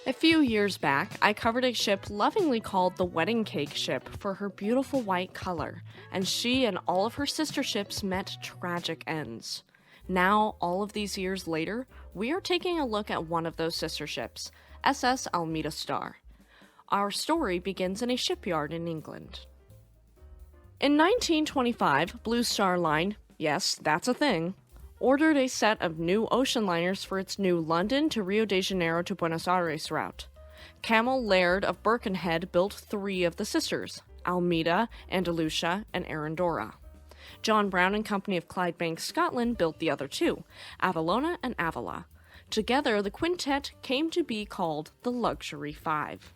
A few years back, I covered a ship lovingly called the Wedding Cake Ship for her beautiful white color, and she and all of her sister ships met tragic ends. Now, all of these years later, we are taking a look at one of those sister ships, SS Almeda Star. Our story begins in a shipyard in England. In 1925, Blue Star Line, yes, that's a thing, ordered a set of new ocean liners for its new London to Rio de Janeiro to Buenos Aires route. Camel Laird of Birkenhead built 3 of the sisters, Almeda, Andalusia, and Arandora. John Brown and Company of Clydebank, Scotland built the other 2, Avalona and Avila. Together, the quintet came to be called the Luxury 5.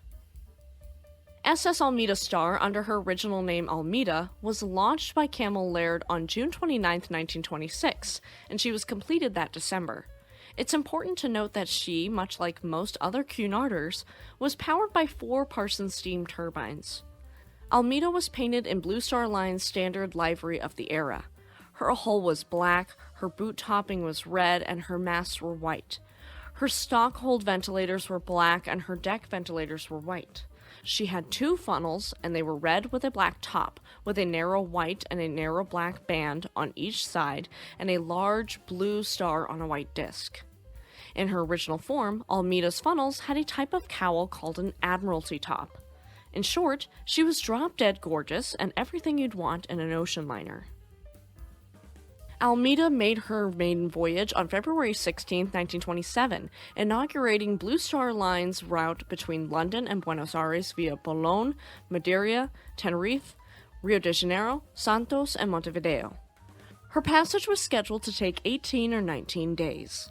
SS Almeda Star, under her original name Almeda, was launched by Camel Laird on June 29, 1926, and she was completed that December. It's important to note that she, much like most other Cunarders, was powered by 4 Parsons steam turbines. Almeda was painted in Blue Star Line's standard livery of the era. Her hull was black, her boot topping was red, and her masts were white. Her stock hold ventilators were black, and her deck ventilators were white. She had 2 funnels, and they were red with a black top, with a narrow white and a narrow black band on each side, and a large blue star on a white disc. In her original form, Almeda's funnels had a type of cowl called an Admiralty top. In short, she was drop-dead gorgeous and everything you'd want in an ocean liner. Almeda made her maiden voyage on February 16, 1927, inaugurating Blue Star Line's route between London and Buenos Aires via Boulogne, Madeira, Tenerife, Rio de Janeiro, Santos, and Montevideo. Her passage was scheduled to take 18 or 19 days.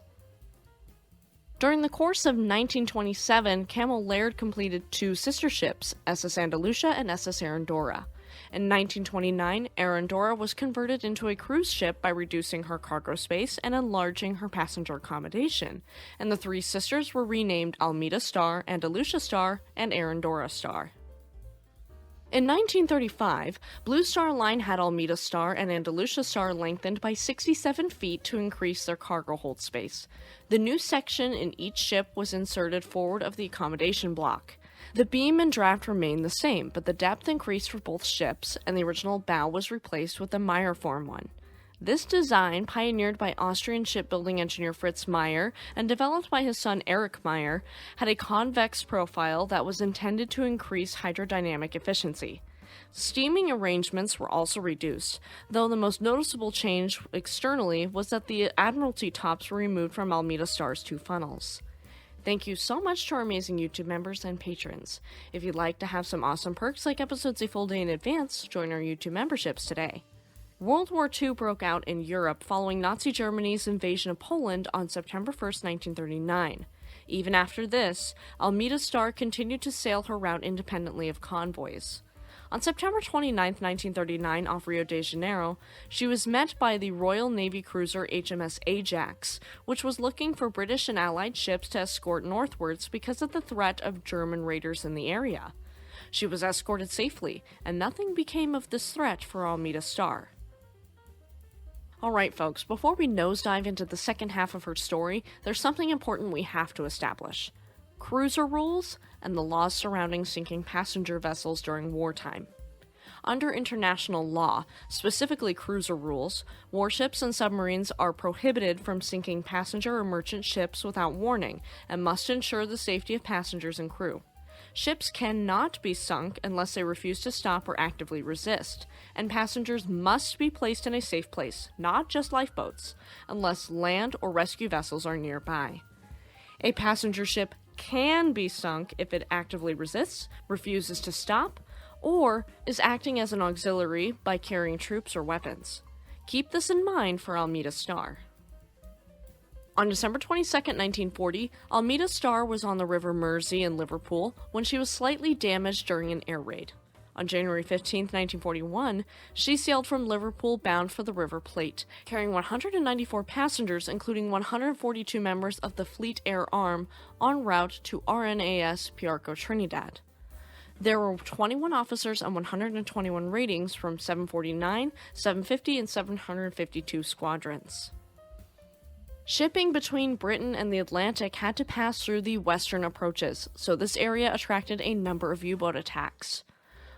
During the course of 1927, Camel Laird completed 2 sister ships, SS Andalusia and SS Arandora. In 1929, Arandora was converted into a cruise ship by reducing her cargo space and enlarging her passenger accommodation, and the 3 sisters were renamed Almeda Star, Andalusia Star, and Arandora Star. In 1935, Blue Star Line had Almeda Star and Andalusia Star lengthened by 67 feet to increase their cargo hold space. The new section in each ship was inserted forward of the accommodation block. The beam and draft remained the same, but the depth increased for both ships, and the original bow was replaced with a Meyer-form one. This design, pioneered by Austrian shipbuilding engineer Fritz Meyer and developed by his son Erich Meyer, had a convex profile that was intended to increase hydrodynamic efficiency. Steaming arrangements were also reduced, though the most noticeable change externally was that the Admiralty tops were removed from Almeda Star's 2 funnels. Thank you so much to our amazing YouTube members and patrons. If you'd like to have some awesome perks like episodes a full day in advance, join our YouTube memberships today. World War II broke out in Europe following Nazi Germany's invasion of Poland on September 1, 1939. Even after this, Almeda Star continued to sail her route independently of convoys. On September 29, 1939, off Rio de Janeiro, she was met by the Royal Navy cruiser HMS Ajax, which was looking for British and Allied ships to escort northwards because of the threat of German raiders in the area. She was escorted safely, and nothing became of this threat for Almeda Star. Alright folks, before we nosedive into the second half of her story, there's something important we have to establish. Cruiser rules, and the laws surrounding sinking passenger vessels during wartime. Under international law, specifically cruiser rules, warships and submarines are prohibited from sinking passenger or merchant ships without warning, and must ensure the safety of passengers and crew. Ships cannot be sunk unless they refuse to stop or actively resist, and passengers must be placed in a safe place, not just lifeboats, unless land or rescue vessels are nearby. A passenger ship can be sunk if it actively resists, refuses to stop, or is acting as an auxiliary by carrying troops or weapons. Keep this in mind for Almeda Star. On December 22, 1940, Almeda Star was on the River Mersey in Liverpool when she was slightly damaged during an air raid. On January 15, 1941, she sailed from Liverpool bound for the River Plate, carrying 194 passengers, including 142 members of the Fleet Air Arm, en route to RNAS Piarco, Trinidad. There were 21 officers and 121 ratings from 749, 750, and 752 squadrons. Shipping between Britain and the Atlantic had to pass through the western approaches, so this area attracted a number of U-boat attacks.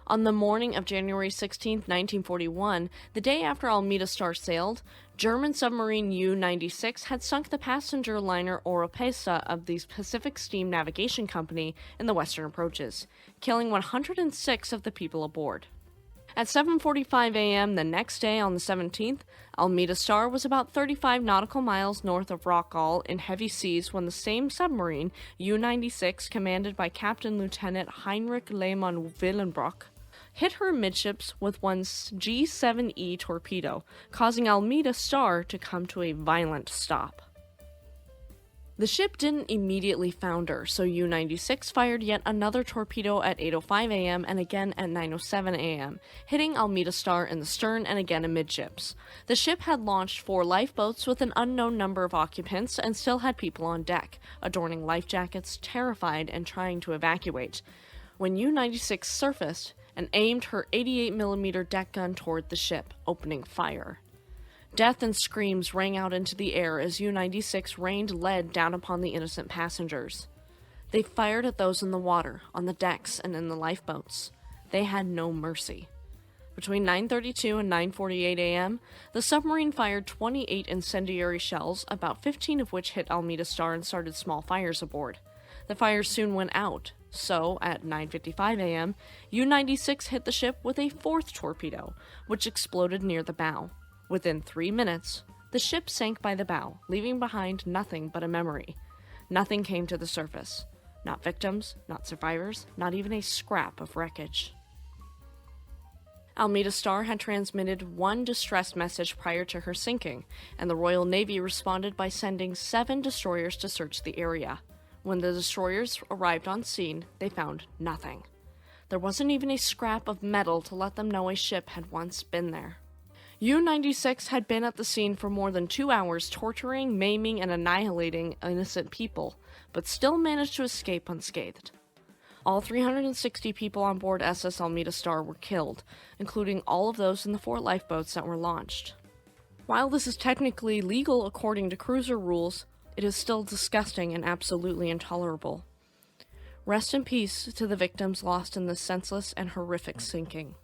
On the morning of January 16, 1941, the day after Almeda Star sailed, German submarine U-96 had sunk the passenger liner Oropesa of the Pacific Steam Navigation Company in the western approaches, killing 106 of the people aboard. At 7:45 a.m. the next day on the 17th, Almeda Star was about 35 nautical miles north of Rockall in heavy seas when the same submarine, U-96, commanded by Captain Lieutenant Heinrich Lehmann Willenbrock, hit her midships with one G-7E torpedo, causing Almeda Star to come to a violent stop. The ship didn't immediately founder, so U-96 fired yet another torpedo at 8:05 a.m. and again at 9:07 a.m., hitting Almeda Star in the stern and again amidships. The ship had launched 4 lifeboats with an unknown number of occupants and still had people on deck, adorning life jackets, terrified and trying to evacuate, when U-96 surfaced and aimed her 88mm deck gun toward the ship, opening fire. Death and screams rang out into the air as U-96 rained lead down upon the innocent passengers. They fired at those in the water, on the decks, and in the lifeboats. They had no mercy. Between 9:32 and 9:48 a.m., the submarine fired 28 incendiary shells, about 15 of which hit Almeda Star and started small fires aboard. The fires soon went out, so at 9:55 a.m., U-96 hit the ship with a 4th torpedo, which exploded near the bow. Within 3 minutes, the ship sank by the bow, leaving behind nothing but a memory. Nothing came to the surface. Not victims, not survivors, not even a scrap of wreckage. Almeda Star had transmitted one distress message prior to her sinking, and the Royal Navy responded by sending 7 destroyers to search the area. When the destroyers arrived on scene, they found nothing. There wasn't even a scrap of metal to let them know a ship had once been there. U-96 had been at the scene for more than 2 hours, torturing, maiming, and annihilating innocent people, but still managed to escape unscathed. All 360 people on board SS Almeda Star were killed, including all of those in the 4 lifeboats that were launched. While this is technically legal according to cruiser rules, it is still disgusting and absolutely intolerable. Rest in peace to the victims lost in this senseless and horrific sinking.